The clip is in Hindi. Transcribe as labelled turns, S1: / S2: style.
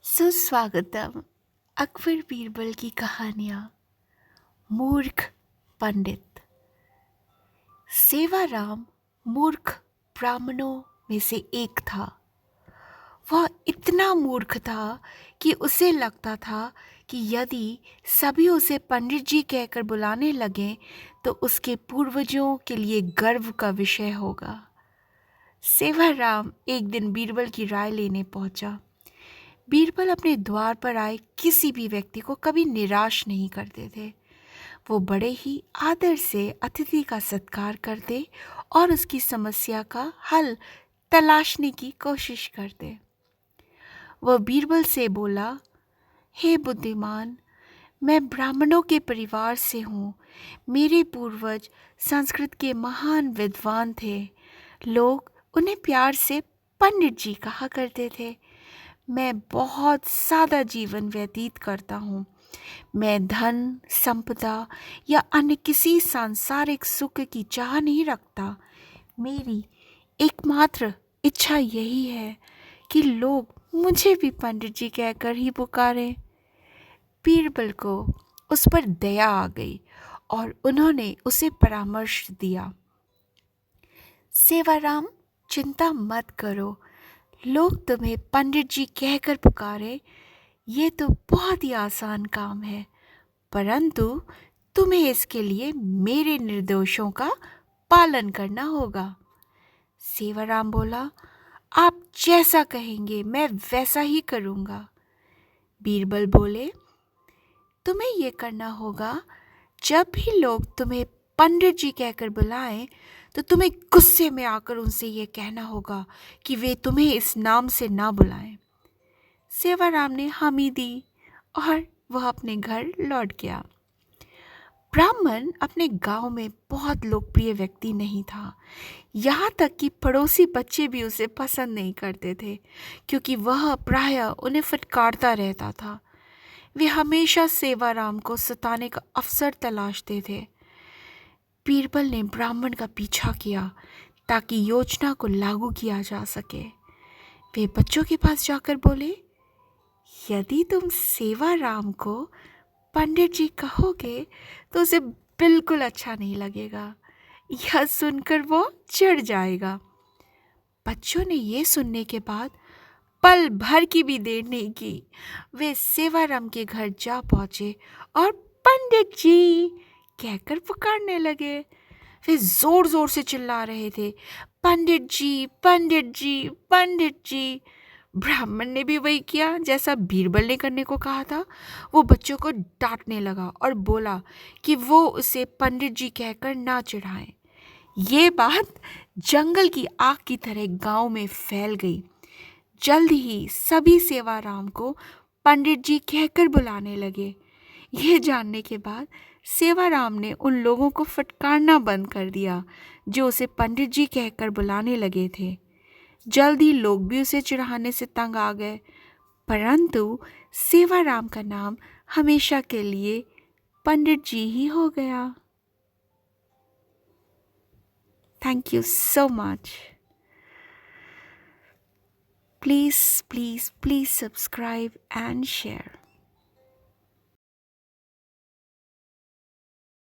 S1: सुस्वागतम। अकबर बीरबल की कहानियाँ। मूर्ख पंडित। सेवाराम मूर्ख ब्राह्मणों में से एक था। वह इतना मूर्ख था कि उसे लगता था कि यदि सभी उसे पंडित जी कहकर बुलाने लगें तो उसके पूर्वजों के लिए गर्व का विषय होगा। सेवाराम एक दिन बीरबल की राय लेने पहुंचा। बीरबल अपने द्वार पर आए किसी भी व्यक्ति को कभी निराश नहीं करते थे। वो बड़े ही आदर से अतिथि का सत्कार करते और उसकी समस्या का हल तलाशने की कोशिश करते। वह बीरबल से बोला, हे बुद्धिमान, मैं ब्राह्मणों के परिवार से हूँ। मेरे पूर्वज संस्कृत के महान विद्वान थे। लोग उन्हें प्यार से पंडित जी कहा करते थे। मैं बहुत सादा जीवन व्यतीत करता हूँ। मैं धन, संपदा या अन्य किसी सांसारिक सुख की चाह नहीं रखता। मेरी एकमात्र इच्छा यही है कि लोग मुझे भी पंडित जी कहकर ही पुकारें। बीरबल को उस पर दया आ गई और उन्होंने उसे परामर्श दिया। सेवाराम, चिंता मत करो। लोग तुम्हें पंडित जी कहकर पुकारे, ये तो बहुत ही आसान काम है, परंतु तुम्हें इसके लिए मेरे निर्देशों का पालन करना होगा। सेवाराम बोला, आप जैसा कहेंगे मैं वैसा ही करूँगा। बीरबल बोले, तुम्हें ये करना होगा, जब भी लोग तुम्हें पंडित जी कहकर बुलाएं तो तुम्हें गुस्से में आकर उनसे ये कहना होगा कि वे तुम्हें इस नाम से ना बुलाएं। सेवाराम ने हामी दी और वह अपने घर लौट गया। ब्राह्मण अपने गांव में बहुत लोकप्रिय व्यक्ति नहीं था। यहाँ तक कि पड़ोसी बच्चे भी उसे पसंद नहीं करते थे, क्योंकि वह प्रायः उन्हें फटकारता रहता था। वे हमेशा सेवाराम को सताने का अवसर तलाशते थे। बीरबल ने ब्राह्मण का पीछा किया ताकि योजना को लागू किया जा सके। वे बच्चों के पास जाकर बोले, यदि तुम सेवाराम को पंडित जी कहोगे तो उसे बिल्कुल अच्छा नहीं लगेगा। यह सुनकर वो चिढ़ जाएगा। बच्चों ने ये सुनने के बाद पल भर की भी देर नहीं की। वे सेवाराम के घर जा पहुंचे और पंडित जी कहकर पुकारने लगे। वे जोर जोर से चिल्ला रहे थे, पंडित जी, पंडित जी, पंडित जी। ब्राह्मण ने भी वही किया जैसा बीरबल ने करने को कहा था। वो बच्चों को डांटने लगा और बोला कि वो उसे पंडित जी कहकर ना चिढ़ाएं। ये बात जंगल की आग की तरह गांव में फैल गई। जल्द ही सभी सेवाराम को पंडित जी कहकर बुलाने लगे। ये जानने के बाद सेवाराम ने उन लोगों को फटकारना बंद कर दिया जो उसे पंडित जी कहकर बुलाने लगे थे। जल्द ही लोग भी उसे चिढ़ाने से तंग आ गए, परंतु सेवाराम का नाम हमेशा के लिए पंडित जी ही हो गया। Thank you so much. Please subscribe and share.